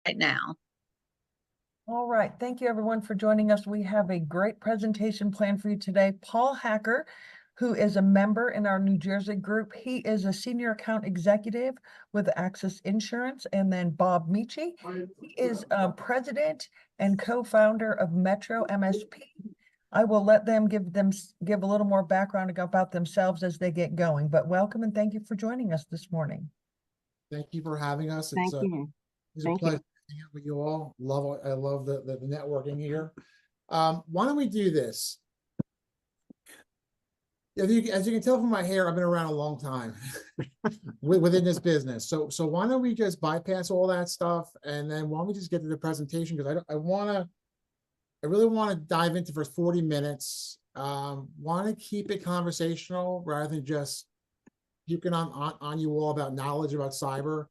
right now. All right. Thank you, everyone, for joining us. We have a great presentation planned for you today. Paul Hacker, who is a member in our New Jersey group. He is a senior account executive with Access Insurance. And then Bob Michie, he is president and co-founder of Metro MSP. I will let them give a little more background about themselves as they get going. But welcome and thank you for joining us this morning. Thank you for having us. Thank you. It's a pleasure hanging out with you all. I love the networking here. Why don't we do this? As you can tell from my hair, I've been around a long time within this business. So why don't we just bypass all that stuff, and then why don't we just get to the presentation? Because I really want to dive into for 40 minutes. Want to keep it conversational rather than just puking on you all about knowledge about cyber.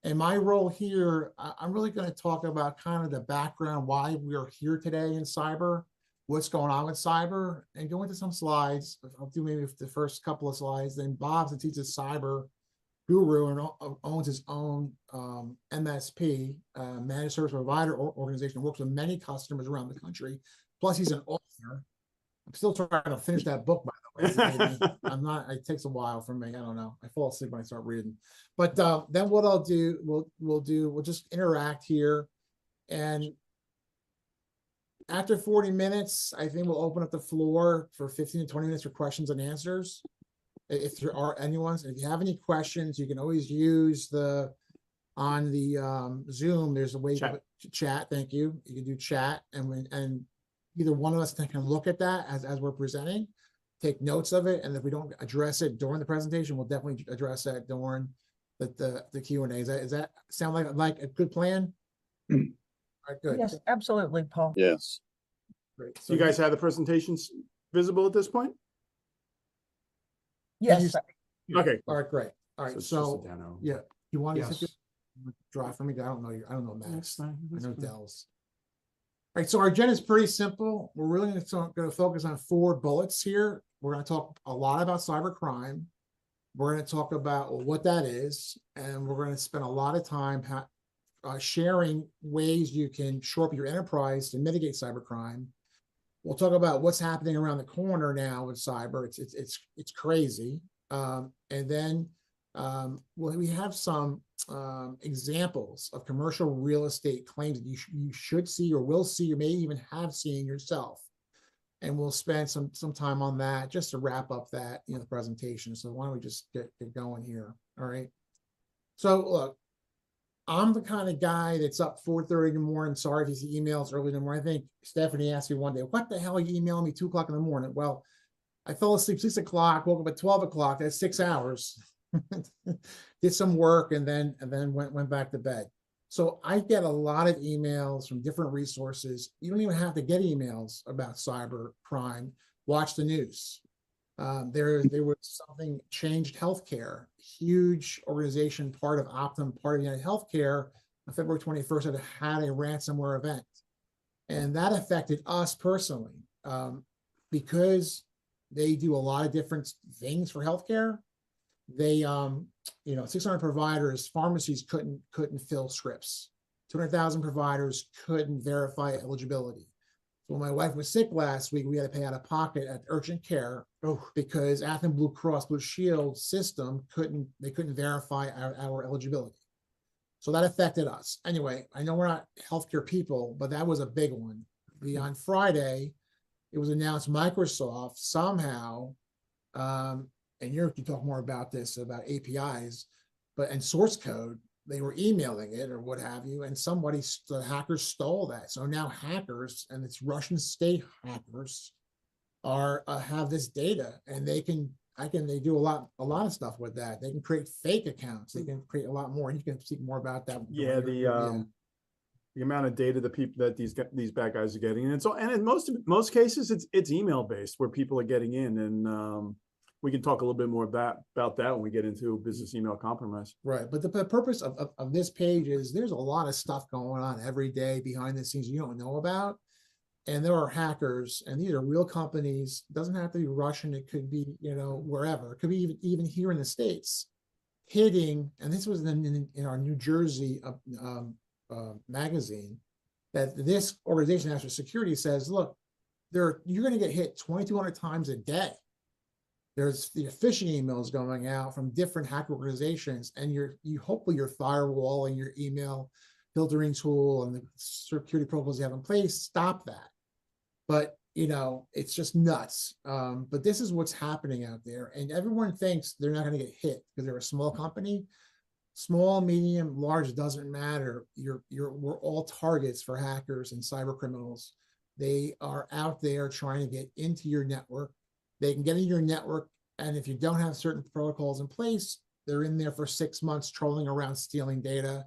And my role here, I'm really going to talk about kind of the background, why we are here today in cyber, what's going on with cyber, and go into some slides. I'll do maybe the first couple of slides. Then Bob, since he's a cyber guru and owns his own MSP, managed service provider organization, works with many customers around the country. Plus, he's an author. I'm still trying to finish that book, by the way. I'm not. It takes a while for me. I don't know. I fall asleep when I start reading. But then what I'll do, we'll just interact here, and after 40 minutes, I think we'll open up the floor for 15 to 20 minutes for questions and answers. If there are anyone's, if you have any questions, you can always use on the Zoom. There's a way to chat. Thank you. You can do chat, and either one of us can look at that as we're presenting, take notes of it, and if we don't address it during the presentation, we'll definitely address that during the Q&A. Does that sound like a good plan? All right, good. Yes, absolutely, Paul. Yes. Great. So you guys have the presentations visible at this point? Yes. Okay. All right, great. All right, so yeah, you want to draw for me? I don't know you. I don't know Max. I know Dell's. All right, so our agenda is pretty simple. We're really going to focus on 4 bullets here. We're going to talk a lot about cybercrime. We're going to talk about what that is, and we're going to spend a lot of time sharing ways you can shore up your enterprise to mitigate cybercrime. We'll talk about what's happening around the corner now with cyber. It's crazy, and then we have some examples of commercial real estate claims that you should see or will see or may even have seen yourself, and we'll spend some time on that just to wrap up that the presentation. So why don't we just get going here? All right. So look, I'm the kind of guy that's up 4:30 in the morning. Sorry if you see emails early in the morning. I think Stephanie asked me one day, "What the hell are you emailing me 2 o'clock in the morning?" Well, I fell asleep 6 o'clock, woke up at 12 o'clock. That's 6 hours. Did some work and then went back to bed. So I get a lot of emails from different resources. You don't even have to get emails about cyber crime. Watch the news. There was something changed healthcare, huge organization, part of Optum, part of United Healthcare. On February 21st, had a ransomware event, and that affected us personally because they do a lot of different things for healthcare. They 600 providers, pharmacies couldn't fill scripts. 200,000 providers couldn't verify eligibility. So when my wife was sick last week, we had to pay out of pocket at urgent care because Anthem Blue Cross Blue Shield system couldn't verify our eligibility. So that affected us. Anyway, I know we're not healthcare people, but that was a big one. On Friday, it was announced Microsoft somehow, and you can talk more about this, about APIs, and source code, they were emailing it or what have you, and the hackers stole that. So now hackers, and it's Russian state hackers, have this data, and they do a lot of stuff with that. They can create fake accounts. They can create a lot more. And you can speak more about that. Yeah, the amount of data that these bad guys are getting, and in most cases it's email based where people are getting in, and we can talk a little bit more about that when we get into business email compromise. Right, but the purpose of this page is there's a lot of stuff going on every day behind the scenes you don't know about. And there are hackers, and these are real companies. It doesn't have to be Russian. It could be, wherever. It could be even here in the States, hitting. And this was in our New Jersey magazine, that this organization, National Security, says, look, you're going to get hit 2,200 times a day. There's the phishing emails going out from different hacker organizations, and hopefully your firewall and your email filtering tool and the security protocols you have in place stop that. But it's just nuts. But this is what's happening out there, and everyone thinks they're not going to get hit because they're a small company. Small, medium, large, doesn't matter. We're all targets for hackers and cyber criminals. They are out there trying to get into your network. They can get into your network, and if you don't have certain protocols in place, they're in there for 6 months trolling around, stealing data,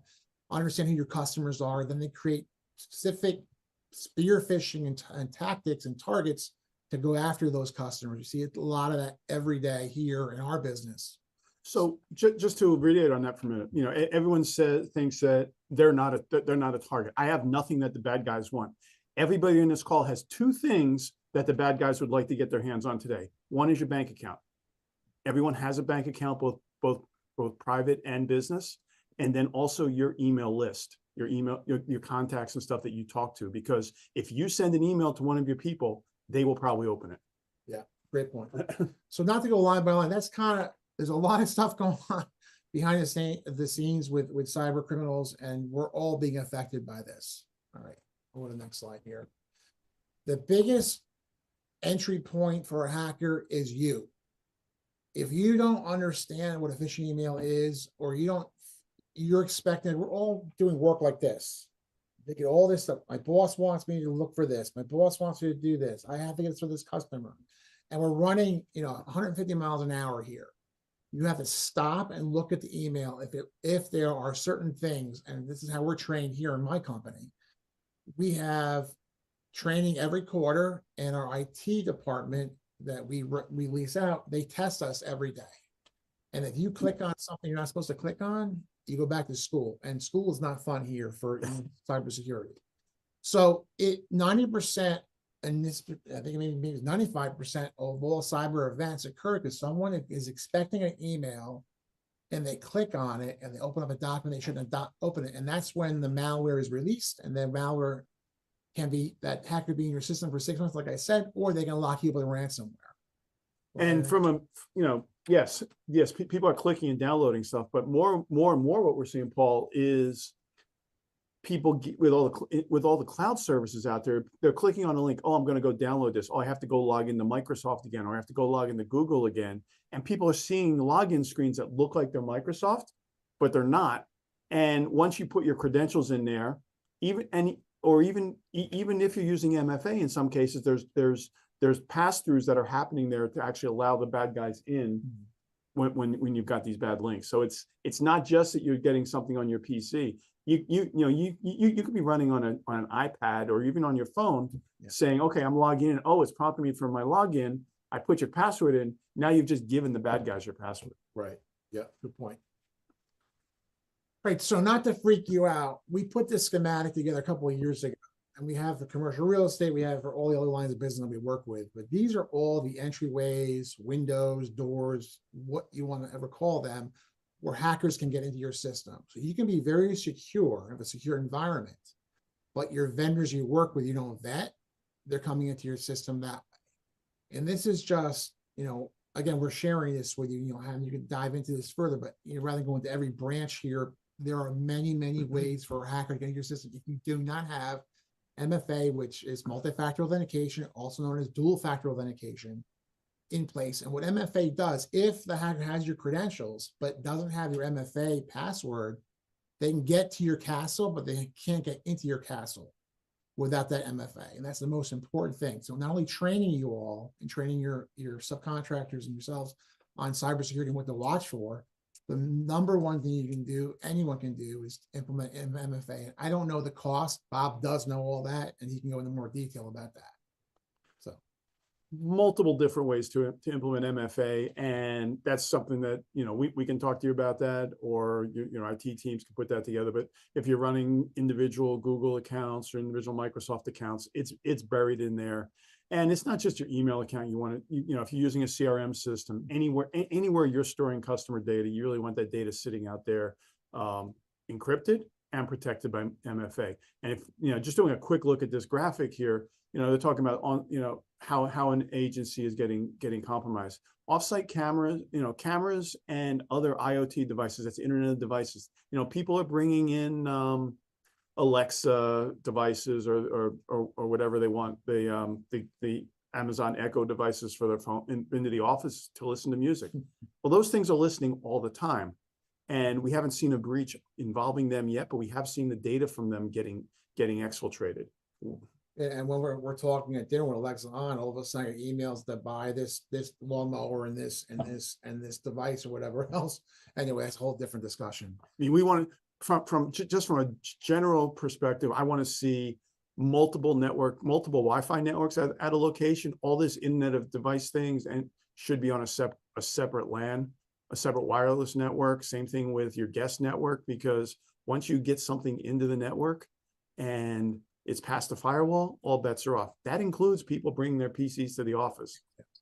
understand who your customers are. Then they create specific spear phishing and tactics and targets to go after those customers. You see a lot of that every day here in our business. So just to reiterate on that for a minute, everyone thinks that they're not a target. I have nothing that the bad guys want. Everybody in this call has two things that the bad guys would like to get their hands on today. One is your bank account. Everyone has a bank account, both private and business, and then also your email list, your email, your contacts and stuff that you talk to. Because if you send an email to one of your people, they will probably open it. Yeah, great point. So not to go line by line, there's a lot of stuff going on behind the scenes with cyber criminals, and we're all being affected by this. All right, go to the next slide here. The biggest entry point for a hacker is you. If you don't understand what a phishing email is, or you're expecting, we're all doing work like this. They get all this stuff. My boss wants me to look for this. My boss wants me to do this. I have to get this for this customer. And we're running, 150 miles an hour here. You have to stop and look at the email if there are certain things, and this is how we're trained here in my company. We have training every quarter, and our IT department that we release out, they test us every day. And if you click on something you're not supposed to click on, you go back to school, and school is not fun here for cybersecurity. So 90%, and this, I think maybe 95% of all cyber events occur because someone is expecting an email and they click on it and they open up a document they shouldn't have open it. And that's when the malware is released, and then malware can be that hacker be in your system for 6 months, like I said, or they can lock you up with ransomware. And from yes, people are clicking and downloading stuff, but more and more what we're seeing, Paul, is people with all the cloud services out there, they're clicking on a link. Oh, I'm going to go download this. Oh, I have to go log into Microsoft again, or I have to go log into Google again. And people are seeing login screens that look like they're Microsoft, but they're not. And once you put your credentials in there, even if you're using MFA, in some cases, there's pass-throughs that are happening there to actually allow the bad guys in when you've got these bad links. So it's not just that you're getting something on your PC. You could be running on an iPad or even on your phone, saying, okay, I'm logging in. Oh, it's prompting me for my login. I put your password in. Now you've just given the bad guys your password. Right. Yeah. Good point. Right. So not to freak you out, we put this schematic together a couple of years ago, and we have the commercial real estate we have for all the other lines of business that we work with. But these are all the entryways, windows, doors, what you want to ever call them, where hackers can get into your system. So you can be very secure, have a secure environment, but your vendors you work with, you don't vet, they're coming into your system that way. And this is just, again, we're sharing this with you, and you can dive into this further, but rather than go into every branch here, there are many, many ways for a hacker to get into your system. If you do not have MFA, which is multi-factor authentication, also known as dual factor authentication, in place. And what MFA does, if the hacker has your credentials but doesn't have your MFA password, they can get to your castle, but they can't get into your castle without that MFA. And that's the most important thing. So not only training you all and training your subcontractors and yourselves on cybersecurity and what to watch for, the number one thing you can do, anyone can do, is implement MFA. And I don't know the cost. Bob does know all that, and he can go into more detail about that. So multiple different ways to implement MFA, and that's something that we can talk to you about that, or your IT teams can put that together. But if you're running individual Google accounts or individual Microsoft accounts, it's buried in there. And it's not just your email account. You want to, if you're using a CRM system, anywhere you're storing customer data, you really want that data sitting out there encrypted and protected by MFA. And if, just doing a quick look at this graphic here, they're talking about how an agency is getting compromised. Offsite cameras, cameras and other IoT devices, that's Internet of Devices. People are bringing in Alexa devices or whatever they want. The Amazon Echo devices for their phone into the office to listen to music. Well, those things are listening all the time. And we haven't seen a breach involving them yet, but we have seen the data from them getting exfiltrated. And when we're talking at dinner with Alexa on, all of a sudden emails that buy this lawnmower and this device or whatever else. Anyway, that's a whole different discussion. I mean, we want to, from a general perspective, I want to see multiple Wi-Fi networks at a location. All this Internet of Device things and should be on a separate LAN, a separate wireless network. Same thing with your guest network, because once you get something into the network and it's past the firewall, all bets are off. That includes people bringing their PCs to the office,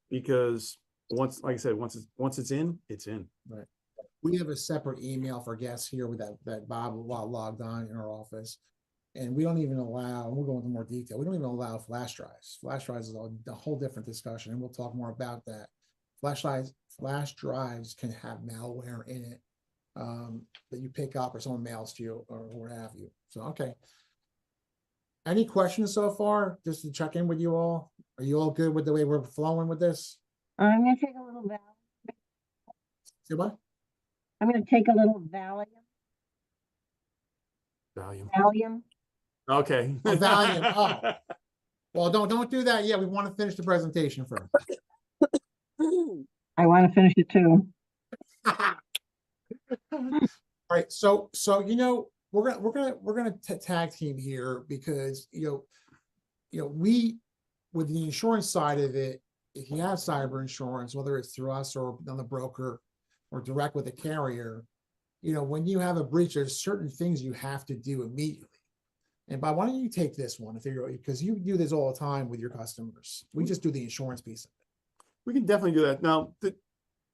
because once it's in, it's in. Right. We have a separate email for guests here with that Bob logged on in our office. And we don't even allow, we'll go into more detail, we don't even allow flash drives. Flash drives is a whole different discussion, and we'll talk more about that. Flash drives can have malware in it that you pick up or someone mails to you or what have you. So, okay. Any questions so far? Just to check in with you all. Are you all good with the way we're flowing with this? I'm going to take a little Say what? I'm going to take a little Valium. Okay. Oh, Valium. Oh. Well, don't do that yet. We want to finish the presentation first. I want to finish it too. All right. So we're gonna tag team here, because we, with the insurance side of it, if you have cyber insurance, whether it's through us or on the broker or direct with a carrier, when you have a breach, there's certain things you have to do immediately. And Bob, why don't you take this one, because you do this all the time with your customers. We just do the insurance piece of it. We can definitely do that. Now,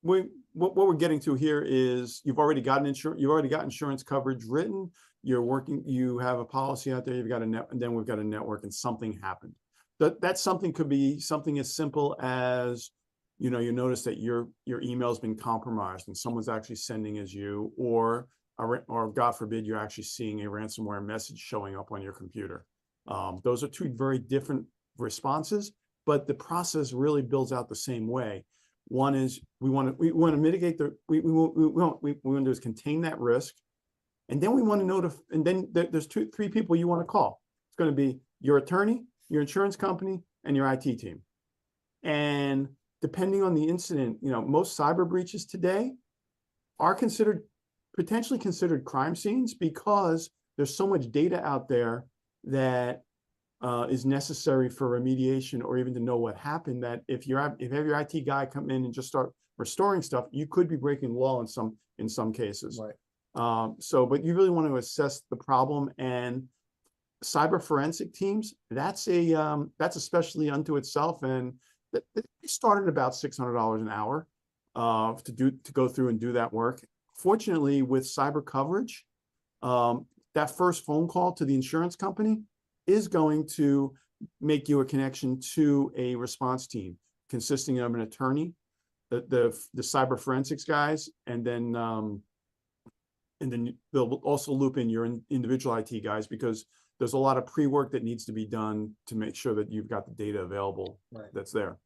what we're getting to here is you've already got insurance coverage written. You have a policy out there. You've got and then we've got a network, and something happened. That something could be something as simple as, you notice that your email's been compromised and someone's actually sending as you, or God forbid, you're actually seeing a ransomware message showing up on your computer. Those are two very different responses, but the process really builds out the same way. One is we want to mitigate we want to do is contain that risk, and then we want to notify. And then there's 3 people you want to call. It's going to be your attorney, your insurance company, and your IT team. And depending on the incident, most cyber breaches today are potentially considered crime scenes, because there's so much data out there that is necessary for remediation or even to know what happened, that if you have your IT guy come in and just start restoring stuff, you could be breaking law in some cases. Right. But you really want to assess the problem, and cyber forensic teams, that's a specialty unto itself, and they started about $600 an hour to go through and do that work. Fortunately, with cyber coverage, that first phone call to the insurance company is going to make you a connection to a response team consisting of an attorney, the cyber forensics guys, and then they'll also loop in your individual IT guys, because there's a lot of pre-work that needs to be done to make sure that you've got the data available. Right. That's there.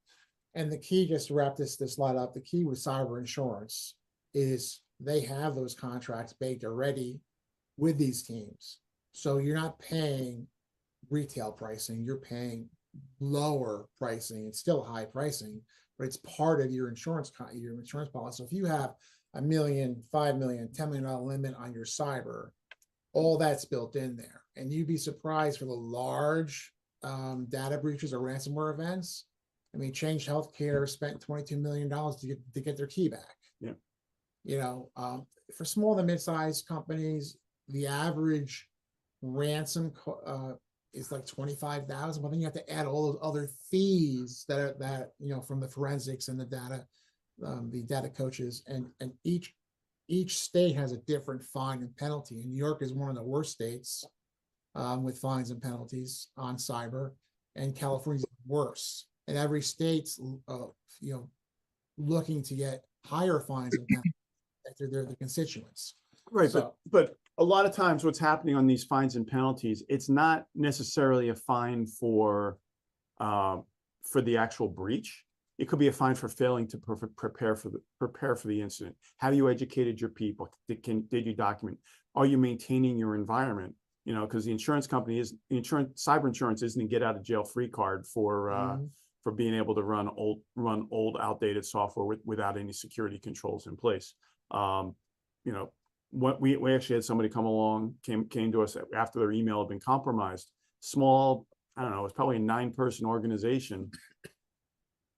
And the key, just to wrap this slide up, the key with cyber insurance is they have those contracts baked already with these teams. So you're not paying retail pricing, you're paying lower pricing. It's still high pricing, but it's part of your insurance policy. So if you have $1 million, $5 million, $10 million limit on your cyber, all that's built in there. And you'd be surprised for the large data breaches or ransomware events. I mean, Change Healthcare spent $22 million to get their key back. Yeah. For small to mid-sized companies, the average ransom is like $25,000, but then you have to add all those other fees that from the forensics and the data coaches, and each each state has a different fine and penalty. And New York is one of the worst states with fines and penalties on cyber, and California's worse. And every state's looking to get higher fines and penalties after they're the constituents. Right, So- but a lot of times what's happening on these fines and penalties, it's not necessarily a fine for the actual breach. It could be a fine for failing to prepare for the incident. Have you educated your people? Did you document? Are you maintaining your environment? You know, because the insurance company cyber insurance isn't a get out of jail free card for being able to run old outdated software without any security controls in place. You know, what we actually had somebody come along, came to us after their email had been compromised. Small, I don't know, it was probably a 9-person organization.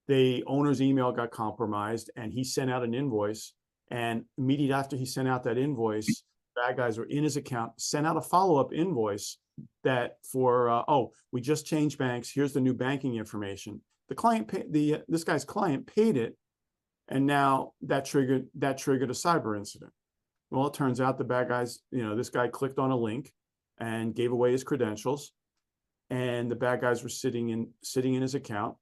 The owner's email got compromised, and he sent out an invoice. And immediately after he sent out that invoice, bad guys were in his account, sent out a follow-up invoice that for we just changed banks. Here's the new banking information. The client this guy's client paid it, and now that triggered a cyber incident. Well, it turns out the bad guys, this guy clicked on a link and gave away his credentials, and the bad guys were sitting in his account.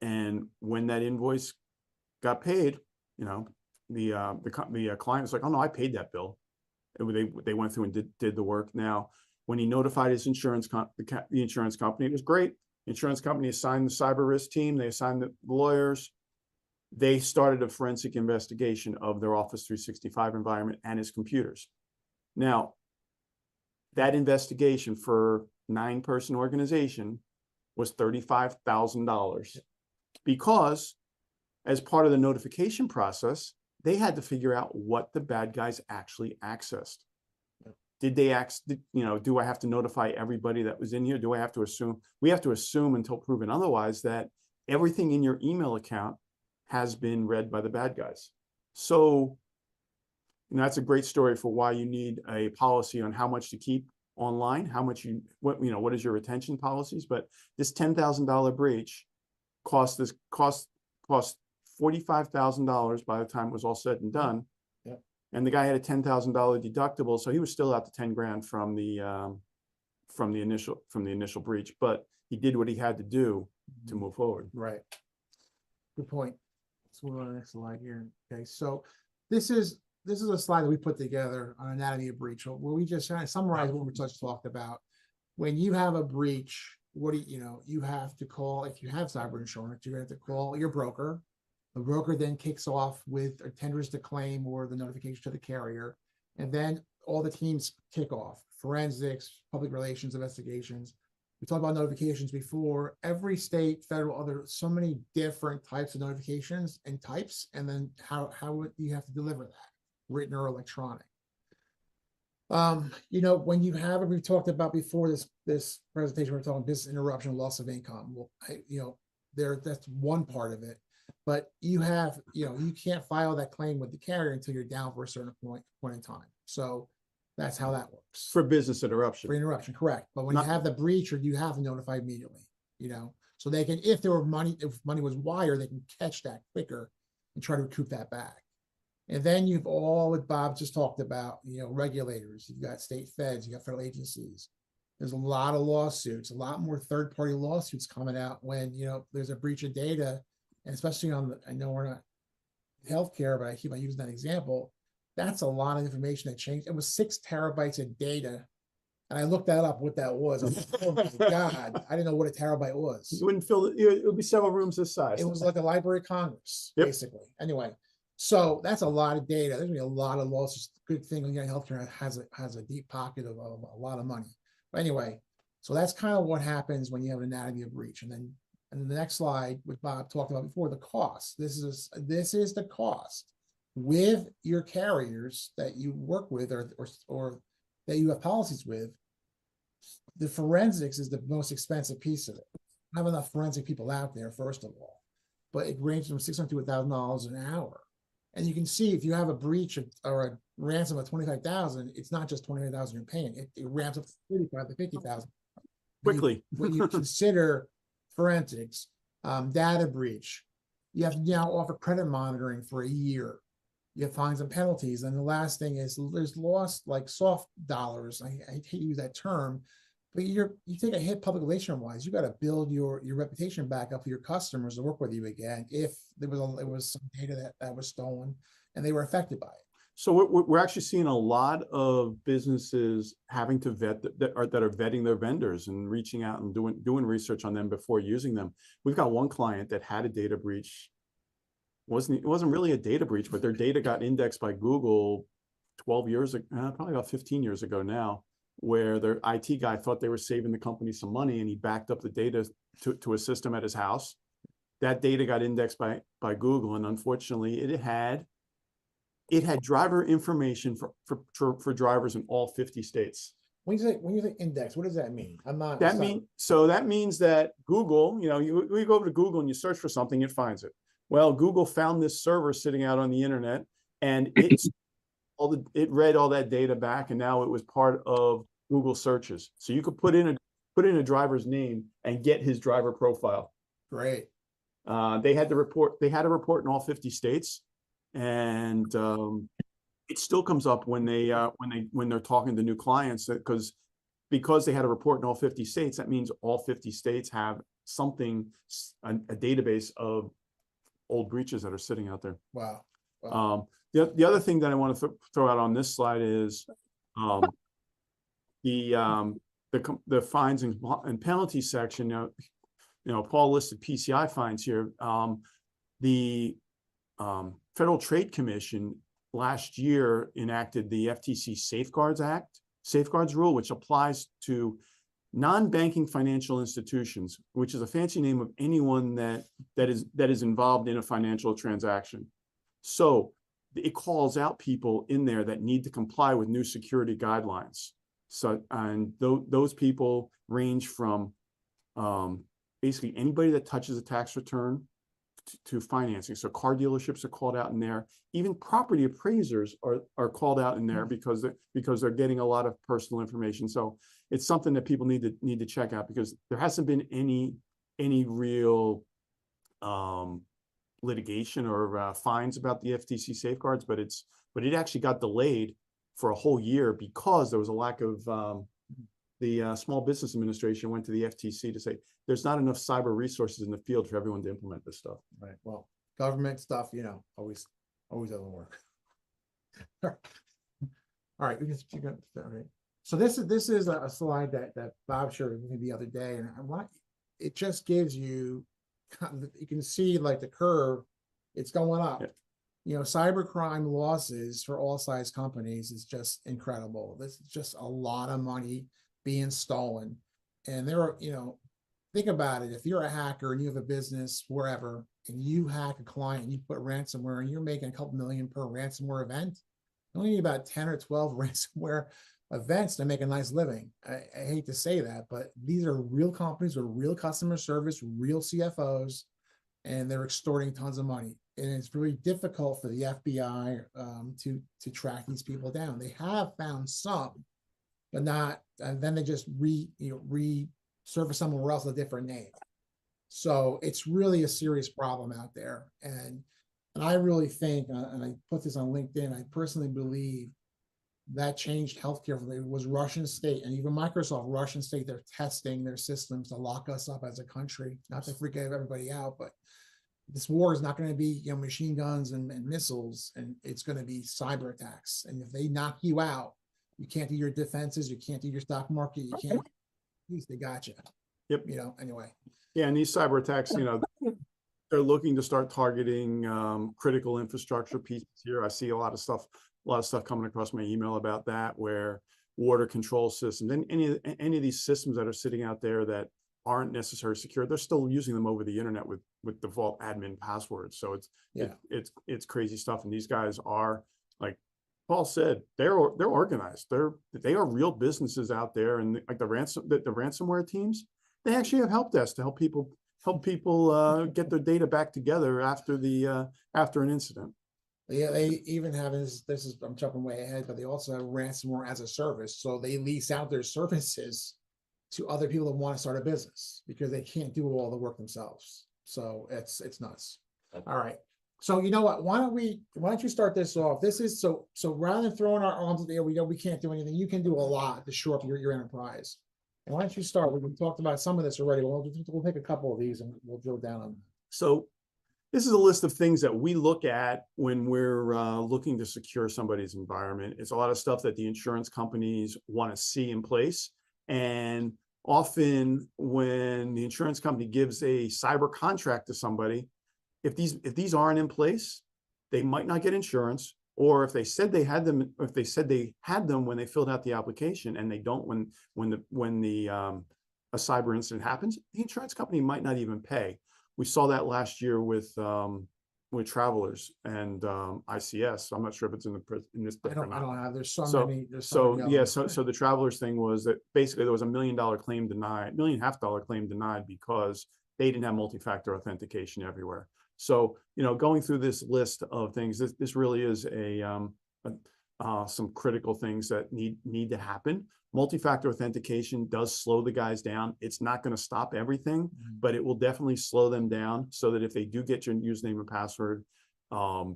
And when that invoice got paid, the client was like, "Oh no, I paid that bill." And they went through and did the work. Now, when he notified his the insurance company, it was great. The insurance company assigned the cyber risk team. They assigned the lawyers. They started a forensic investigation of their Office 365 environment and his computers. Now, that investigation for 9-person organization was $35,000 because, as part of the notification process, they had to figure out what the bad guys actually accessed. Did they do I have to notify everybody that was in here? Do I have to assume? We have to assume until proven otherwise that everything in your email account has been read by the bad guys. So, that's a great story for why you need a policy on how much to keep online, what is your retention policies. But this $10,000 breach cost $45,000 by the time it was all said and done. Yep. And the guy had a $10,000 deductible, so he was still out to 10 grand from the initial breach, but he did what he had to do to move forward. Right. Good point. Let's move on to the next slide here. Okay, so this is a slide that we put together on anatomy of breach, where we just kind of summarize what we just talked about. When you have a breach, what do you have to call? If you have cyber insurance, you're going to have to call your broker. The broker then kicks off with or tenders the claim or the notification to the carrier, and then all the teams kick off: forensics, public relations, investigations. We talked about notifications before. Every state, federal, so many different types of notifications and types, and then how you have to deliver that, written or electronic. When you have it, we've talked about before this presentation, we're talking business interruption, loss of income. Well, that's one part of it, but you can't file that claim with the carrier until you're down for a certain point in time. So that's how that works. For business interruption. For interruption, correct. But when you have the breach, or you have to notify immediately, so they can, if money was wired, they can catch that quicker and try to recoup that back. And then you've all what Bob just talked about, regulators, you've got state feds, you got federal agencies. There's a lot of lawsuits, a lot more third-party lawsuits coming out when, there's a breach of data, and especially I know we're not healthcare, but I keep on using that example. That's a lot of information that changed. It was 6 terabytes of data. And I looked that up, what that was. I'm like, oh my God, I didn't know what a terabyte was. You wouldn't fill it. It would be several rooms this size. It was like a Library of Congress, Yep. basically. Anyway, so that's a lot of data. There's gonna be a lot of losses. Good thing healthcare has a deep pocket of a lot of money. But anyway, so that's kind of what happens when you have an anatomy of breach. And then the next slide, what Bob talked about before, the cost. This is the cost with your carriers that you work with or that you have policies with. The forensics is the most expensive piece of it. I have enough forensic people out there, first of all, but it ranges from $600 to $1,000 an hour. And you can see if you have a breach or a ransom of $25,000, it's not just $25,000 you're paying. It ramps up to $35,000 to $50,000 quickly. When you consider forensics, data breach, you have to now offer credit monitoring for a year. you have fines and penalties. And the last thing is there's lost like soft dollars. I hate to use that term, but you take a hit public relation wise. You got to build your reputation back up for your customers to work with you again if there was some data that was stolen and they were affected by it. So we're actually seeing a lot of businesses having to vet that are vetting their vendors and reaching out and doing research on them before using them. We've got one client that had a data breach. It wasn't really a data breach, but their data got indexed by Google 12 years ago, probably about 15 years ago now, where their IT guy thought they were saving the company some money, and he backed up the data to a system at his house. That data got indexed by Google, and unfortunately, it had driver information for drivers in all 50 states. When you say index, what does that mean? That means that Google, you go over to Google and you search for something, it finds it. Well, Google found this server sitting out on the internet, and it read all that data back, and now it was part of Google searches. So you could put in a driver's name and get his driver profile. Great. They had a report in all 50 states, and it still comes up when they're talking to new clients, because they had a report in all 50 states. That means all 50 states have something, a database of old breaches that are sitting out there. Wow. The other thing that I want to throw out on this slide is the fines and penalty section. Paul listed PCI fines here. The Federal Trade Commission last year enacted the FTC Safeguards Rule, which applies to non-banking financial institutions, which is a fancy name of anyone that is involved in a financial transaction. So it calls out people in there that need to comply with new security guidelines. So, and those people range from basically anybody that touches a tax return to financing. So car dealerships are called out in there. Even property appraisers are called out in there because they're getting a lot of personal information. So it's something that people need to check out, because there hasn't been any real litigation or fines about the FTC safeguards, but it actually got delayed for a whole year because there was a lack of the Small Business Administration went to the FTC to say there's not enough cyber resources in the field for everyone to implement this stuff. Right. Well, government stuff, always doesn't work. All right. All right. So this is a slide that Bob showed me the other day, and it just gives you can see like the curve, it's going up. Yeah. Cybercrime losses for all size companies is just incredible. This is just a lot of money being stolen. And there are, think about it. If you're a hacker and you have a business wherever, and you hack a client and you put ransomware, and you're making a couple million per ransomware event, you only need about 10 or 12 ransomware events to make a nice living. I hate to say that, but these are real companies with real customer service, real CFOs, and they're extorting tons of money. And it's really difficult for the FBI to track these people down. They have found some, but not, and then they just resurface somewhere else with a different name. So it's really a serious problem out there. And I really think, and I put this on LinkedIn, I personally believe that changed healthcare. It was Russian state, and even Microsoft, Russian state, they're testing their systems to lock us up as a country, not to freak everybody out, but this war is not going to be, machine guns and missiles, and it's going to be cyber attacks. And if they knock you out, you can't do your defenses, you can't do your stock market, you can't, at least they got you. Yep. Anyway. Yeah, and these cyber attacks, they're looking to start targeting critical infrastructure pieces here. I see a lot of stuff coming across my email about that, where water control systems and any of these systems that are sitting out there that aren't necessarily secure, they're still using them over the internet with default admin passwords. So it's crazy stuff. And these guys are, like Paul said, they're organized. They are real businesses out there, and like the ransomware teams, they actually have help desks to help people get their data back together after an incident. Yeah, they even have I'm jumping way ahead, but they also have ransomware as a service. So they lease out their services to other people that want to start a business because they can't do all the work themselves. So it's nuts. All right. So you know what? Why don't you start this off? This is so rather than throwing our arms in the air, we know we can't do anything. You can do a lot to shore up your enterprise. And why don't you start? We've talked about some of this already. We'll take a couple of these and we'll drill down on them. So this is a list of things that we look at when we're looking to secure somebody's environment. It's a lot of stuff that the insurance companies want to see in place. And often when the insurance company gives a cyber contract to somebody, if these aren't in place, they might not get insurance. Or if they said they had them, if they said they had them when they filled out the application and they don't when a cyber incident happens, the insurance company might not even pay. We saw that last year with Travelers and ICS. I'm not sure if it's in this book or not. I don't have. There's so many. There's So many yeah. others. So the Travelers thing was that basically there was $1 million claim denied, $1.5 million claim denied because they didn't have multi-factor authentication everywhere. So going through this list of things, this really is some critical things that need to happen. Multi-factor authentication does slow the guys down. It's not going to stop everything, but it will definitely slow them down so that if they do get your username and password, it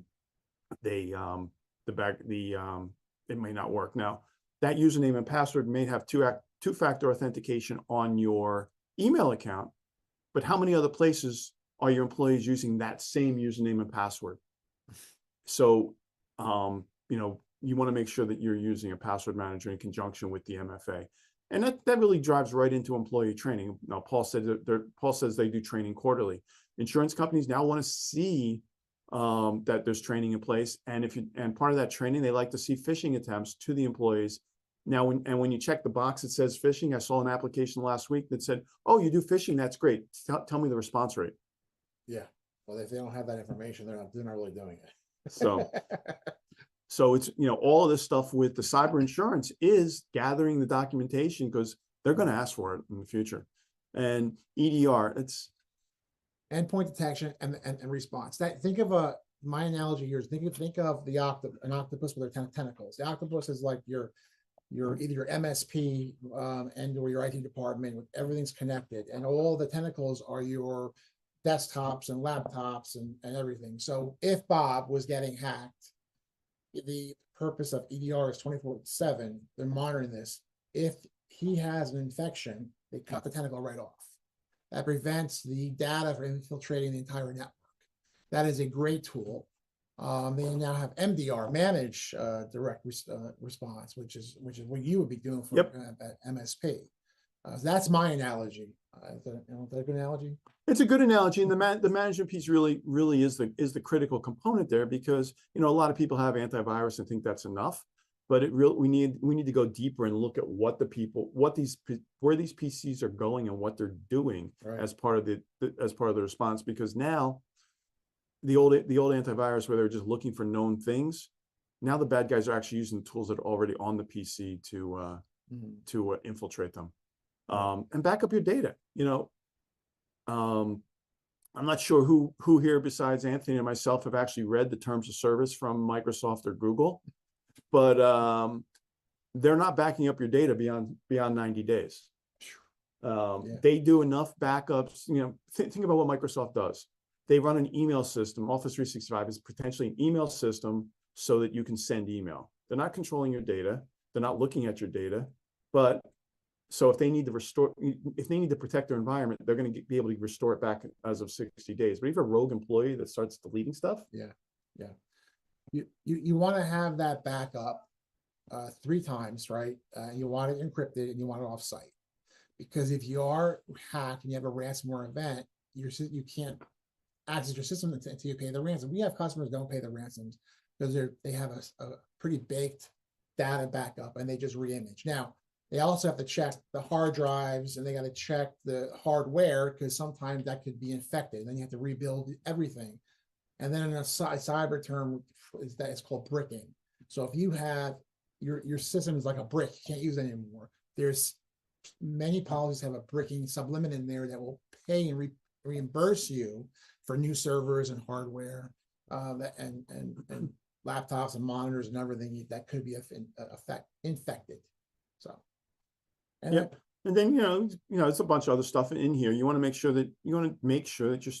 may not work. Now, that username and password may have two-factor authentication on your email account, but how many other places are your employees using that same username and password? So, you want to make sure that you're using a password manager in conjunction with the MFA. And that really drives right into employee training. Now, Paul says they do training quarterly. Insurance companies now want to see that there's training in place. And part of that training, they like to see phishing attempts to the employees. Now, when you check the box that says phishing, I saw an application last week that said, "Oh, you do phishing? That's great. Tell me the response rate." Yeah. Well, if they don't have that information, they're not really doing it. So it's, all of this stuff with the cyber insurance is gathering the documentation because they're going to ask for it in the future. And EDR, it's endpoint detection and response. Think of my analogy here is think of an octopus with their tentacles. The octopus is like your either your MSP and or your IT department with everything's connected, and all the tentacles are your desktops and laptops and everything. So if Bob was getting hacked, the purpose of EDR is 24/7. They're monitoring this. If he has an infection, they cut the tentacle right off. That prevents the data from infiltrating the entire network. That is a great tool. They now have MDR, manage direct response, which is what you would be doing for at MSP. So that's my analogy. Is that a good analogy? It's a good analogy, and the management piece really is the critical component there, because a lot of people have antivirus and think that's enough, but we need to go deeper and look at where these PCs are going and what they're doing as part of the response. Because now the old antivirus where they're just looking for known things, now the bad guys are actually using the tools that are already on the PC to infiltrate them. And back up your data. I'm not sure who here besides Anthony and myself have actually read the terms of service from Microsoft or Google, but they're not backing up your data beyond 90 days. They do enough backups. Think about what Microsoft does. They run an email system. Office 365 is potentially an email system so that you can send email. They're not controlling your data. They're not looking at your data, but so if they need to protect their environment, they're going to be able to restore it back as of 60 days. But if you're a rogue employee that starts deleting stuff, you want to have that backup 3 times, right? You want it encrypted and you want it offsite, because if you are hacked and you have a ransomware event, you can't access your system until you pay the ransom. We have customers who don't pay the ransoms because they have a pretty baked data backup and they just reimage. Now, they also have to check the hard drives and they got to check the hardware because sometimes that could be infected. And then you have to rebuild everything. And then in a cyber term, it's called bricking. So if you have your system is like a brick, you can't use it anymore. There's many policies have a bricking sublimit in there that will pay and reimburse you for new servers and hardware and laptops and monitors and everything that could be infected. So. And And then, it's a bunch of other stuff in here. You want to make sure that you're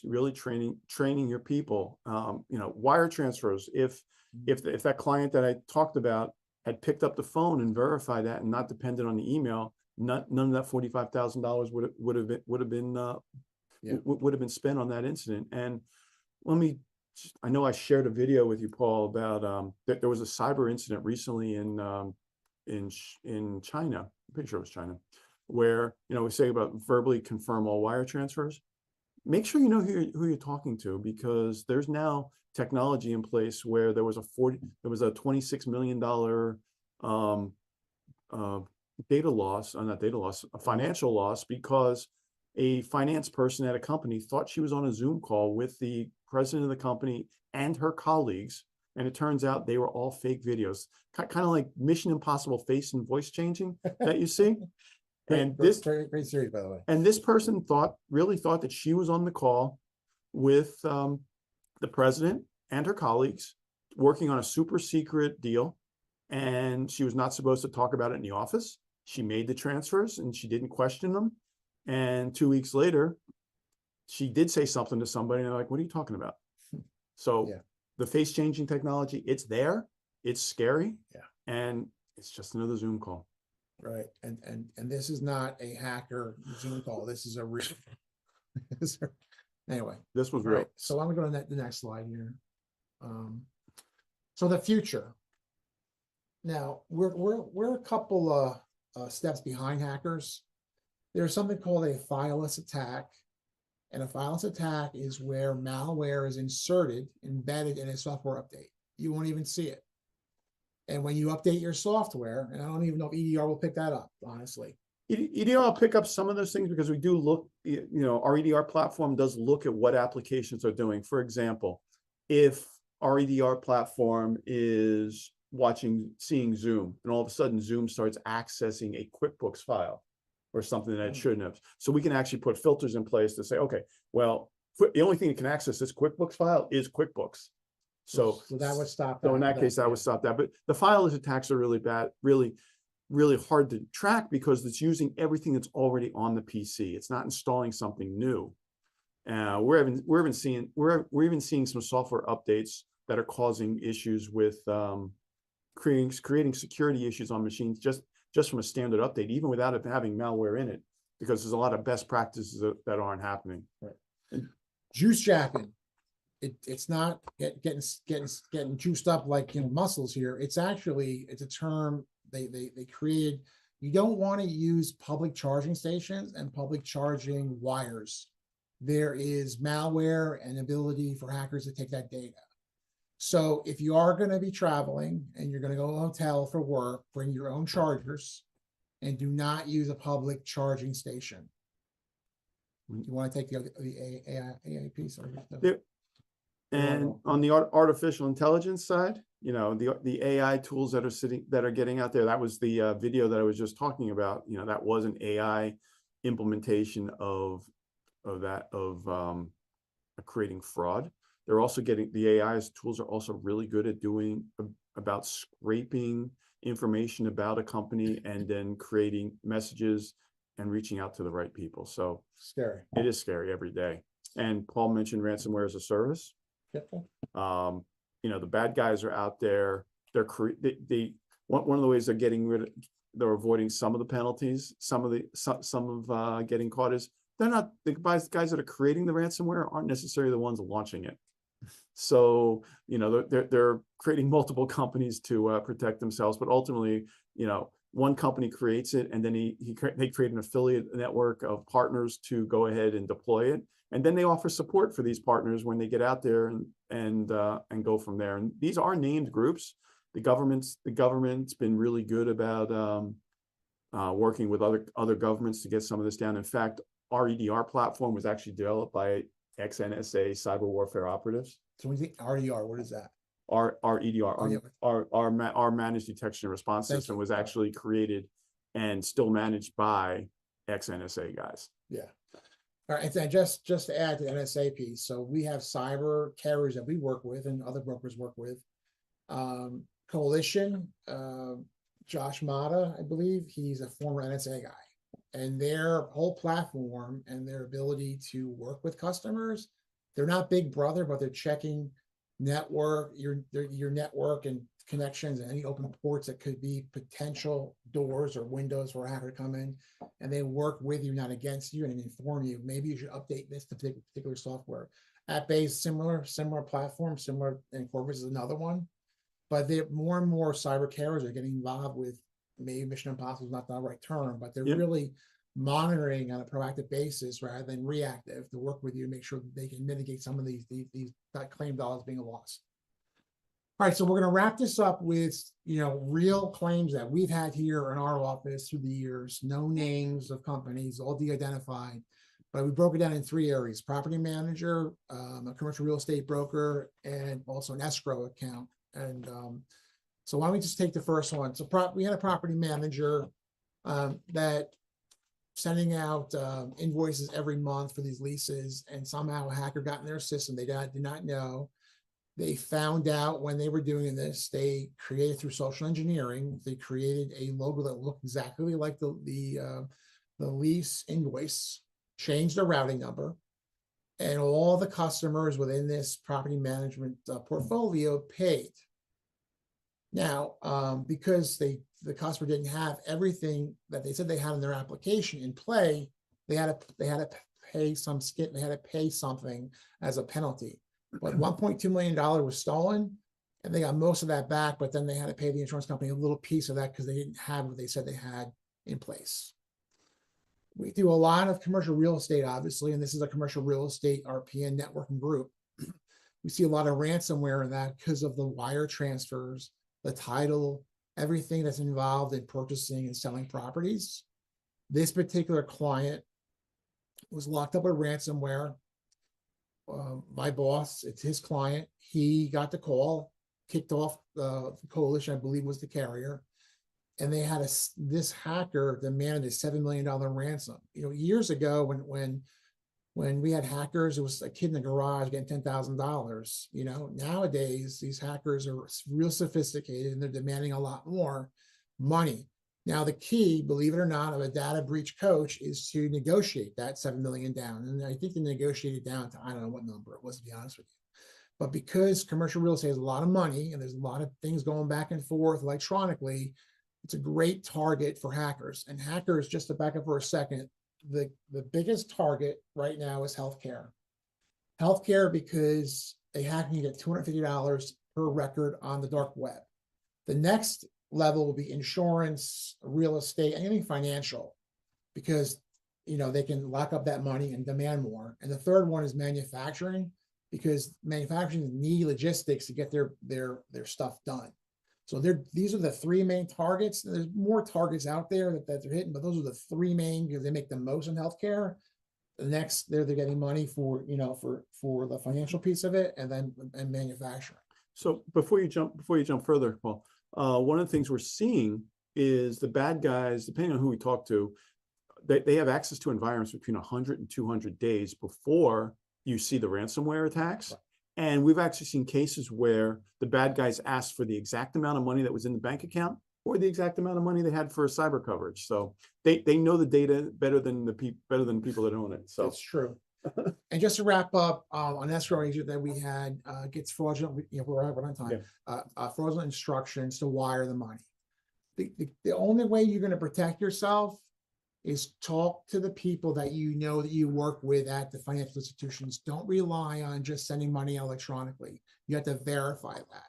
really training your people. Wire transfers. If that client that I talked about had picked up the phone and verified that and not depended on the email, none of that $45,000 would have been spent on that incident. And I know I shared a video with you, Paul, about that there was a cyber incident recently in China. I'm pretty sure it was China, where we say about verbally confirm all wire transfers. Make sure you know who you're talking to, because there's now technology in place where there was a $26 million a financial loss, because a finance person at a company thought she was on a Zoom call with the president of the company and her colleagues, and it turns out they were all fake videos, kind of like Mission Impossible face and voice changing that you see. And this great series, by the way. And this person really thought that she was on the call with the president and her colleagues working on a super secret deal, and she was not supposed to talk about it in the office. She made the transfers and she didn't question them. And 2 weeks later, she did say something to somebody, and they're like, "What are you talking about?" So the face changing technology, it's there, it's scary, and it's just another Zoom call. Right. And this is not a hacker Zoom call. This is a real. Anyway, this was real. Right. So I'm going to go to the next slide here. So the future. Now we're a couple steps behind hackers. There's something called a fileless attack, and a fileless attack is where malware is embedded in a software update. You won't even see it. And when you update your software, and I don't even know if EDR will pick that up, honestly. EDR will pick up some of those things, because we do look, our EDR platform does look at what applications are doing. For example, if our EDR platform is seeing Zoom, and all of a sudden Zoom starts accessing a QuickBooks file or something that it shouldn't have. So we can actually put filters in place to say, okay, well, the only thing that can access this QuickBooks file is QuickBooks. So that would stop that. So in that case, that would stop that. But the fileless attacks are really bad, really hard to track, because it's using everything that's already on the PC. It's not installing something new. We're even seeing some software updates that are causing issues with creating security issues on machines just from a standard update, even without it having malware in it, because there's a lot of best practices that aren't happening. Right. Juice jacking. It's not getting juiced up like muscles here. It's a term they created. You don't want to use public charging stations and public charging wires. There is malware and ability for hackers to take that data. So if you are going to be traveling and you're going to go to a hotel for work, bring your own chargers, and do not use a public charging station. You want to take the AI piece? And on the artificial intelligence side, the AI tools that are getting out there, that was the video that I was just talking about. That was an AI implementation of creating fraud. They're also the AI's tools are also really good at doing about scraping information about a company and then creating messages and reaching out to the right people. So scary. It is scary every day. And Paul mentioned ransomware as a service. The bad guys are out there. One of the ways they're avoiding some of the penalties, some of getting caught is they're not the guys that are creating the ransomware aren't necessarily the ones launching it. So they're creating multiple companies to protect themselves, but ultimately one company creates it, and then they create an affiliate network of partners to go ahead and deploy it. And then they offer support for these partners when they get out there and go from there. And these are named groups. The government's been really good about working with other governments to get some of this down. In fact, our EDR platform was actually developed by ex-NSA cyber warfare operatives. So when you think RDR, what is that? Our EDR, our managed detection and response system was actually created and still managed by ex-NSA guys. Yeah. All right, and just to add to the NSA piece, so we have cyber carriers that we work with and other brokers work with. Coalition, Josh Mata, I believe, he's a former NSA guy. and their whole platform and their ability to work with customers. They're not Big Brother, but they're checking your network and connections and any open ports that could be potential doors or windows for a hacker to come in, and they work with you, not against you, and inform you. Maybe you should update this particular software. App-based, similar platform, similar, and Corvus is another one. But more and more cyber carriers are getting involved with, maybe Mission Impossible is not the right term, but they're really monitoring on a proactive basis rather than reactive to work with you to make sure that they can mitigate some of these claim dollars being lost. All right, so we're going to wrap this up with, real claims that we've had here in our office through the years, no names of companies, all de-identified, but we broke it down in 3 areas: property manager, a commercial real estate broker, and also an escrow account. And so why don't we just take the first one? So we had a property manager that sending out invoices every month for these leases, and somehow a hacker got in their system. They did not know. They found out when they were doing this. They created, through social engineering, they created a logo that looked exactly like the lease invoice, changed the routing number, and all the customers within this property management portfolio paid. Now, because the customer didn't have everything that they said they had in their application in play, they had to pay something as a penalty. But $1.2 million was stolen, and they got most of that back, but then they had to pay the insurance company a little piece of that because they didn't have what they said they had in place. We do a lot of commercial real estate, obviously, and this is a commercial real estate RPN networking group. We see a lot of ransomware in that because of the wire transfers, the title, everything that's involved in purchasing and selling properties. This particular client was locked up with ransomware. My boss, it's his client. He got the call, kicked off the coalition, I believe was the carrier. And they had this hacker demanded a $7 million ransom. Years ago when we had hackers, it was a kid in the garage getting $10,000. Nowadays, these hackers are real sophisticated and they're demanding a lot more money. Now, the key, believe it or not, of a data breach coach is to negotiate that $7 million down. And I think they negotiated down to, I don't know what number it was, to be honest with you. But because commercial real estate has a lot of money and there's a lot of things going back and forth electronically, it's a great target for hackers. And hackers, just to back up for a second, the biggest target right now is healthcare. Healthcare, because a hacker can get $250 per record on the dark web. The next level will be insurance, real estate, anything financial, because they can lock up that money and demand more. And the third one is manufacturing, because manufacturing need logistics to get their stuff done. So these are the 3 main targets. There's more targets out there that they're hitting, but those are the 3 main because they make the most in healthcare. The next, they're getting money for the financial piece of it, and manufacturing. So before you jump further, Paul, one of the things we're seeing is the bad guys, depending on who we talk to, they have access to environments between 100 and 200 days before you see the ransomware attacks. Right. And we've actually seen cases where the bad guys asked for the exact amount of money that was in the bank account or the exact amount of money they had for cyber coverage. So they know the data better than the people that own it. So it's true. And just to wrap up, on escrow agent that we had gets fraudulent, we're on time, fraudulent instructions to wire the money. The only way you're going to protect yourself is talk to the people that that you work with at the financial institutions. Don't rely on just sending money electronically. You have to verify that.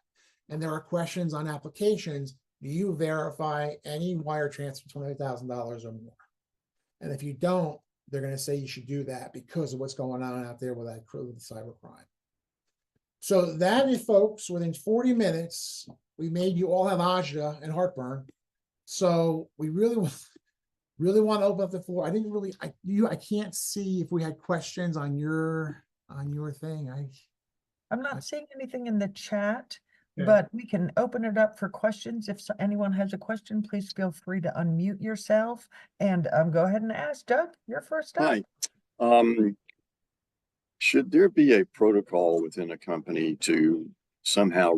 And there are questions on applications. Do you verify any wire transfer $20,000 or more? And if you don't, they're going to say you should do that because of what's going on out there with cybercrime. So that is, folks, within 40 minutes, we made you all have nausea and heartburn. So we really want to open up the floor. I can't see if we had questions on your thing. I'm not seeing anything in the chat, but we can open it up for questions. If anyone has a question, please feel free to unmute yourself and go ahead and ask. Doug, you're first up. Hi. Should there be a protocol within a company to somehow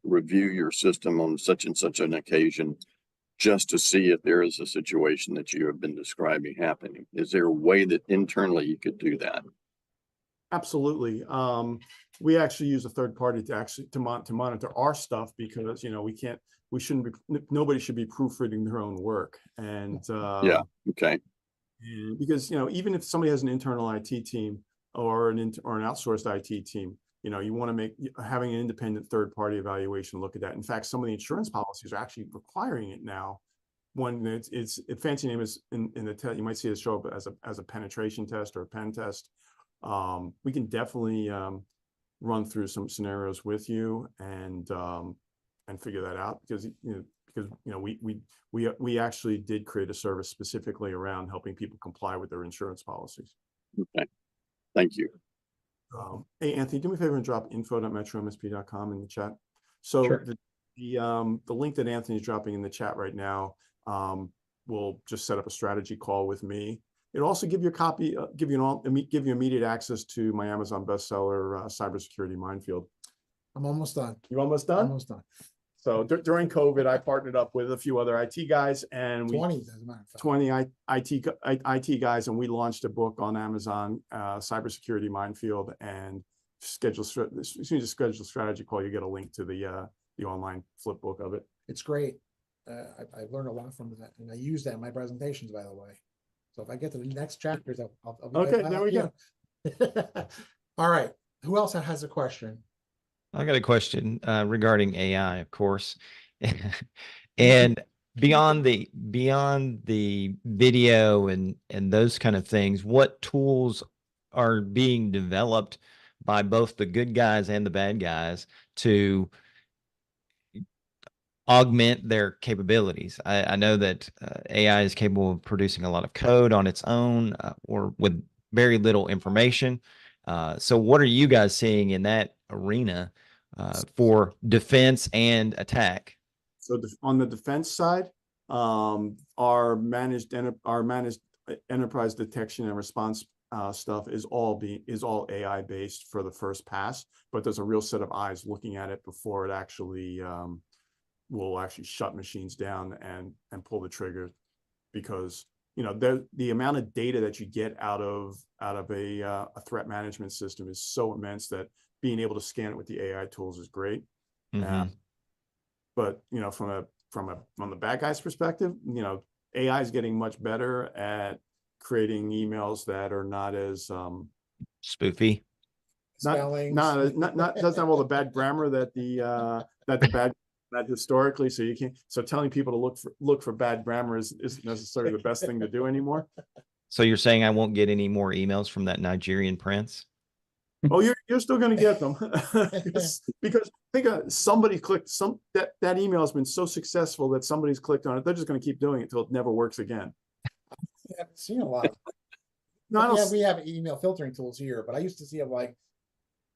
review your system on such and such an occasion just to see if there is a situation that you have been describing happening? Is there a way that internally you could do that? Absolutely. We actually use a third party to monitor our stuff because, nobody should be proofreading their own work. And Yeah. Okay. because, even if somebody has an internal IT team or an outsourced IT team, you want to make having an independent third party evaluation look at that. In fact, some of the insurance policies are actually requiring it now. When it's a fancy name is in the test, you might see it show up as a penetration test or a pen test. We can definitely run through some scenarios with you and figure that out because we actually did create a service specifically around helping people comply with their insurance policies. Okay, thank you. Hey Anthony, do me a favor and drop info.metromsp.com in the chat. So Sure. the link that Anthony's dropping in the chat right now will just set up a strategy call with me. It'll also give you a copy, give you immediate access to my Amazon bestseller, Cybersecurity Minefield. I'm almost done. You almost done? Almost done. So during COVID, I partnered up with a few other IT guys, and 20, as a matter of fact. 20 IT guys, and we launched a book on Amazon, Cybersecurity Minefield, and as soon as you schedule a strategy call, you get a link to the online flip book of it. It's great. I learned a lot from that, and I use that in my presentations, by the way. So if I get to the next chapters, I'll be Okay, right there we go. All right. Who else has a question? I got a question regarding AI, of course, and beyond the video and those kind of things. What tools are being developed by both the good guys and the bad guys to augment their capabilities? I know that AI is capable of producing a lot of code on its own or with very little information. So what are you guys seeing in that arena for defense and attack? So on the defense side, our managed enterprise detection and response stuff is all AI based for the first pass, but there's a real set of eyes looking at it before it actually will actually shut machines down and pull the trigger, because the amount of data that you get out of a threat management system is so immense that being able to scan it with the AI tools is great. Mm-hmm. But from the bad guy's perspective, AI is getting much better at creating emails that are not as Spoofy. Spellings. not doesn't have all the bad grammar that the bad that historically. So telling people to look for bad grammar isn't necessarily the best thing to do anymore. So you're saying I won't get any more emails from that Nigerian prince? Oh, you're still going to get them because think somebody clicked that email has been so successful that somebody's clicked on it. They're just going to keep doing it until it never works again. I haven't seen a lot of we have email filtering tools here, but I used to see them like,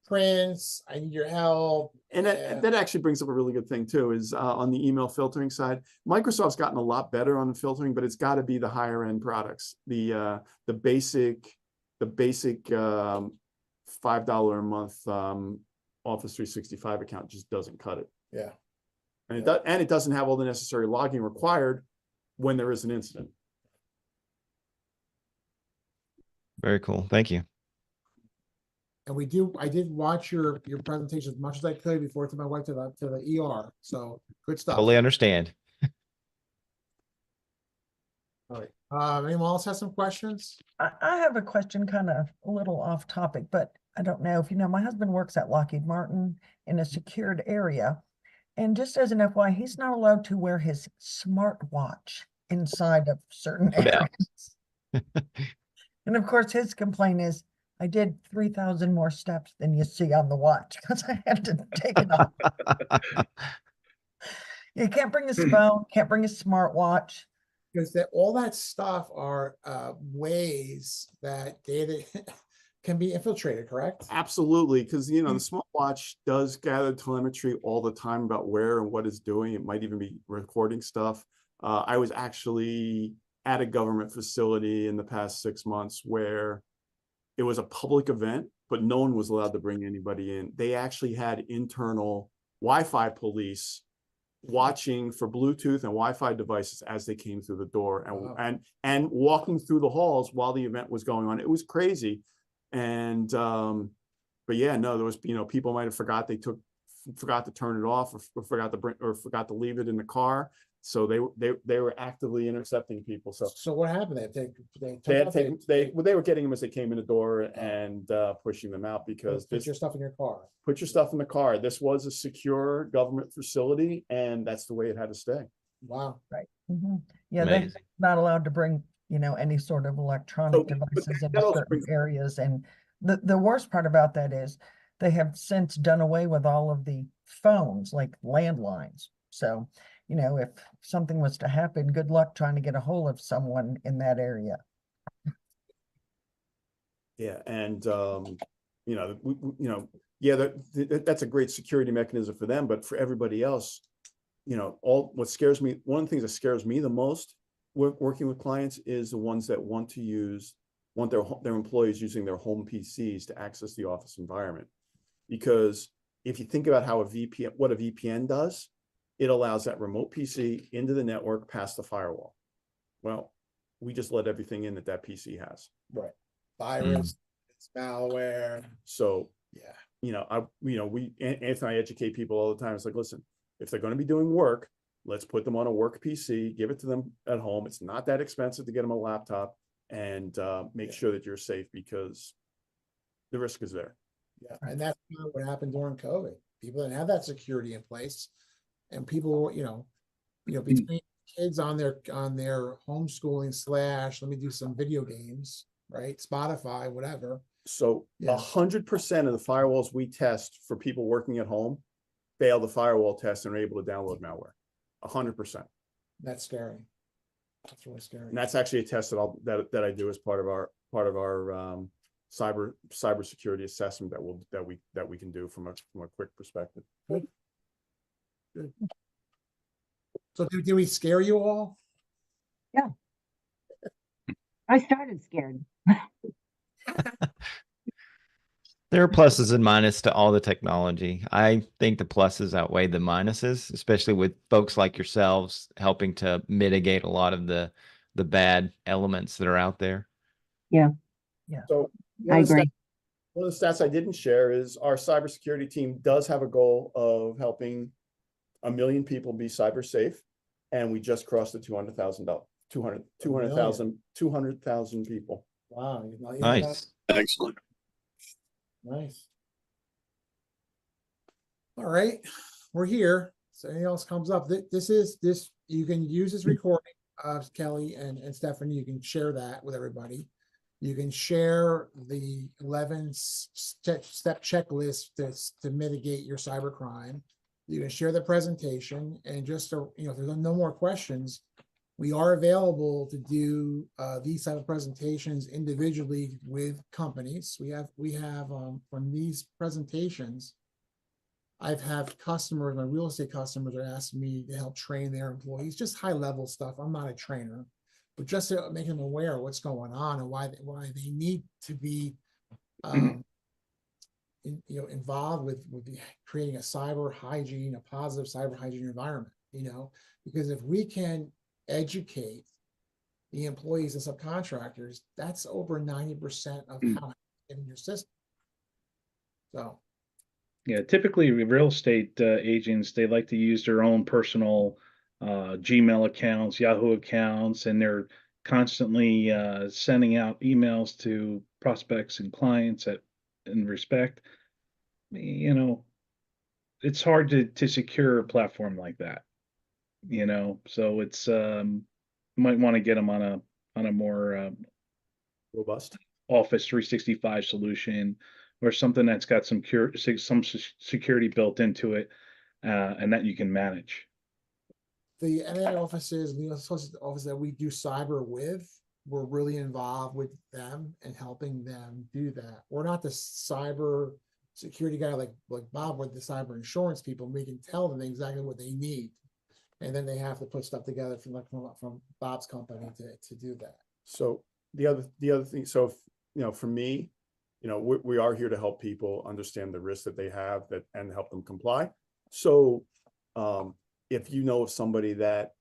Prince, I need your help. And that actually brings up a really good thing too, is on the email filtering side, Microsoft's gotten a lot better on the filtering, but it's got to be the higher end products. The basic $5 a month Office 365 account just doesn't cut it. Yeah. And it doesn't have all the necessary logging required when there is an incident. Very cool. Thank you. And I did watch your presentation as much as I could before I took my wife to the ER. So good stuff. Totally understand. All right. Anyone else has some questions? I have a question, kind of a little off topic, but I don't know if you know, my husband works at Lockheed Martin in a secured area. And just as an FYI, he's not allowed to wear his smartwatch inside of certain areas. And of course, his complaint is, I did 3,000 more steps than you see on the watch because I had to take it off. You can't bring his phone, can't bring his smartwatch. Because all that stuff are ways that data can be infiltrated, correct? Absolutely, because the smartwatch does gather telemetry all the time about where and what it's doing. It might even be recording stuff. I was actually at a government facility in the past 6 months where it was a public event, but no one was allowed to bring anybody in. They actually had internal Wi-Fi police watching for Bluetooth and Wi-Fi devices as they came through the door, and Wow. and walking through the halls while the event was going on. It was crazy. And but yeah, no, there was, people might have forgot to turn it off, or forgot to leave it in the car. So they were actively intercepting people. So what happened? they were getting them as they came in the door and pushing them out, because put your stuff in your car. put your stuff in the car. This was a secure government facility, and that's the way it had to stay. Wow. Right. Yeah, they're Amazing. not allowed to bring, any sort of electronic devices into also certain brings- areas. And the worst part about that is they have since done away with all of the phones, like landlines. So, if something was to happen, good luck trying to get a hold of someone in that area. Yeah, and yeah, that's a great security mechanism for them, but for everybody else, what scares me, one of the things that scares me the most working with clients is the ones that want their employees using their home PCs to access the office environment. Because if you think about what a VPN does, it allows that remote PC into the network past the firewall. Well, we just let everything in that PC has. Right. Virus, it's malware. So yeah, Anthony and I educate people all the time. It's like, listen, if they're going to be doing work, let's put them on a work PC, give it to them at home. It's not that expensive to get them a laptop, and make sure that you're safe, because the risk is there. Yeah, and that's what happened during COVID. People didn't have that security in place, and people, between kids on their homeschooling / let me do some video games, right? Spotify, whatever. So 100% of the firewalls we test for people working at home fail the firewall test and are able to download malware. 100%. That's scary. That's really scary. And that's actually a test that I do as part of our cybersecurity assessment that we can do from a quick perspective. Good. So did we scare you all? Yeah. I started scared. There are pluses and minuses to all the technology. I think the pluses outweigh the minuses, especially with folks like yourselves helping to mitigate a lot of the bad elements that are out there. Yeah. So I agree. one of the stats I didn't share is our cybersecurity team does have a goal of helping 1 million people be cyber safe, and we just crossed the 200,000 people. Wow. Nice. Excellent. Nice. All right, we're here. So anything else comes up, this you can use this recording, Kelly and Stephanie, you can share that with everybody. You can share the 11 step checklist to mitigate your cybercrime. You can share the presentation, and just so if there's no more questions, we are available to do these type of presentations individually with companies. We have from these presentations, I've had customers, my real estate customers are asking me to help train their employees, just high level stuff. I'm not a trainer, but just to make them aware of what's going on and why they need to be involved with creating a cyber hygiene, a positive cyber hygiene environment, because if we can educate the employees and subcontractors, that's over 90% of how in your system. So yeah, typically real estate agents, they like to use their own personal Gmail accounts, Yahoo accounts, and they're constantly sending out emails to prospects and clients in respect. It's hard to secure a platform like that. So it's might want to get them on a more Robust Office 365 solution, or something that's got some security built into it, and that you can manage. the NAI offices, the office that we do cyber with, we're really involved with them and helping them do that. We're not the cyber security guy like Bob, with the cyber insurance people. We can tell them exactly what they need, and then they have to put stuff together from Bob's company to do that. So the other thing, so for me, we are here to help people understand the risks that they have and help them comply. So if you know of somebody that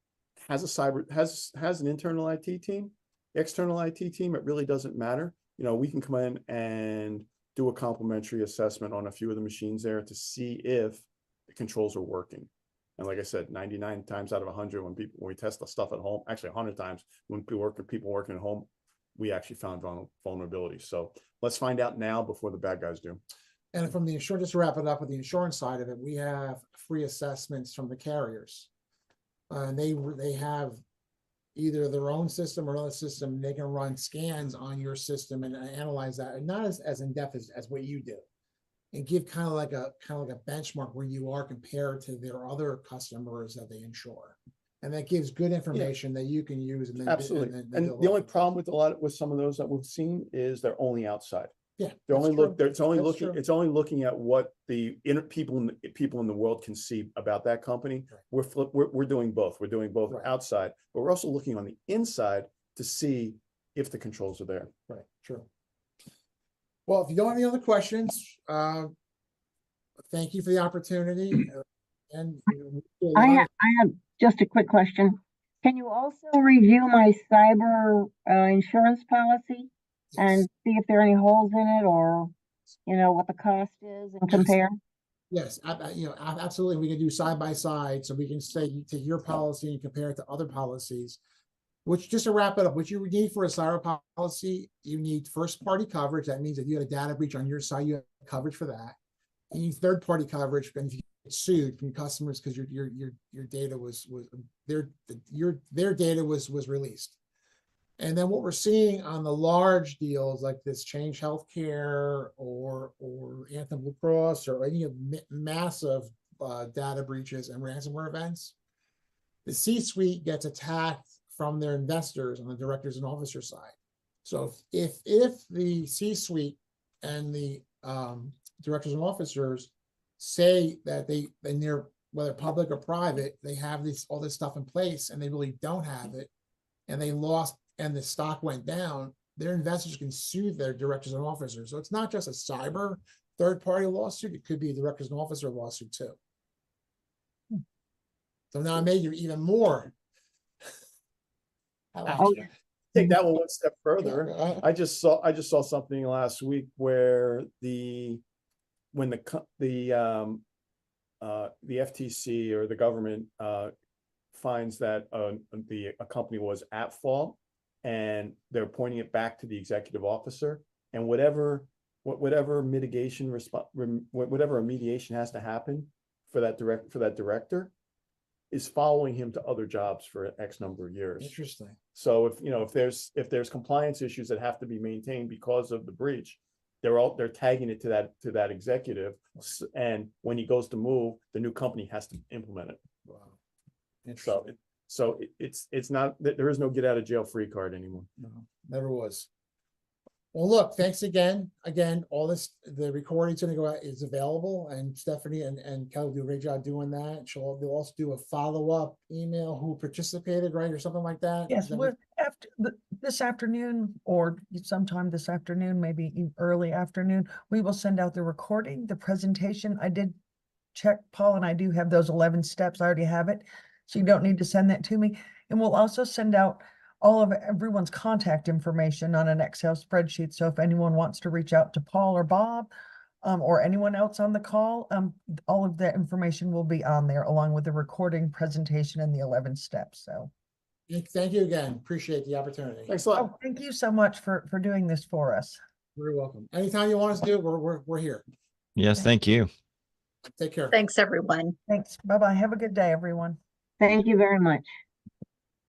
has an internal IT team, external IT team, it really doesn't matter. You know, we can come in and do a complimentary assessment on a few of the machines there to see if the controls are working. And like I said, 99 times out of 100, when we test the stuff at home, actually 100 times when people working at home, we actually found vulnerabilities. So let's find out now before the bad guys do. And from the insurance, just to wrap it up with the insurance side of it, we have free assessments from the carriers. And they have either their own system or another system. They can run scans on your system and analyze that, and not as in depth as what you do, and give kind of like a benchmark where you are compared to their other customers that they insure. And that gives good information that you can use. And then, Absolutely. And And the only problem with some of those that we've seen is they're only outside. Yeah, They're that's only true. it's only True. looking at what the people in the world can see about that company. Right. We're doing both. We're doing both Right. outside, but we're also looking on the inside to see if the controls are there. Right, true. Well, if you don't have any other questions, thank you for the opportunity. And I have just a quick question. Can you also review my cyber insurance policy and see if there are any holes in it, or, you know, what the cost is and compare? Yes, absolutely. We can do side by side, so we can say you take your policy and compare it to other policies. Which, just to wrap it up, what you need for a cyber policy, you need first party coverage. That means if you had a data breach on your side, you have coverage for that. You need third party coverage, and if you get sued from customers because your data was their data was released. And then what we're seeing on the large deals like this Change Healthcare or Anthem Blue Cross or any of massive data breaches and ransomware events, the C-suite gets attacked from their investors on the directors and officers side. So if the C-suite and the directors and officers say that they're, whether public or private, they have all this stuff in place and they really don't have it, and they lost and the stock went down, their investors can sue their directors and officers. So it's not just a cyber third-party lawsuit, it could be a directors and officer lawsuit too. So now I made you even more. Take that one step further. I just saw something last week where when the FTC or the government finds that a company was at fault, and they're pointing it back to the executive officer, and whatever mitigation whatever remediation has to happen for that director is following him to other jobs for X number of years. Interesting. So if there's compliance issues that have to be maintained because of the breach, they're tagging it to that executive, and when he goes to move, the new company has to implement it. Wow. So it's not that there is no get out of jail free card anymore. No, never was. Well, look, thanks again. All this, the recording's gonna go out, is available, and Stephanie and Kelly do a great job doing that. They'll also do a follow-up email who participated, right, or something like that. Yes, after this afternoon or sometime this afternoon, maybe early afternoon, we will send out the recording, the presentation. I did check, Paul, and I do have those 11 steps. I already have it. So you don't need to send that to me. And we'll also send out all of everyone's contact information on an Excel spreadsheet. So if anyone wants to reach out to Paul or Bob, or anyone else on the call, all of that information will be on there along with the recording, presentation, and the 11 steps. So thank you again. Appreciate the opportunity. Thanks a lot. oh, thank you so much for doing this for us. You're welcome. Anytime you want us to do it, we're here. Yes, thank you. Take care. Thanks, everyone. Thanks. Bye-bye. Have a good day, everyone. Thank you very much.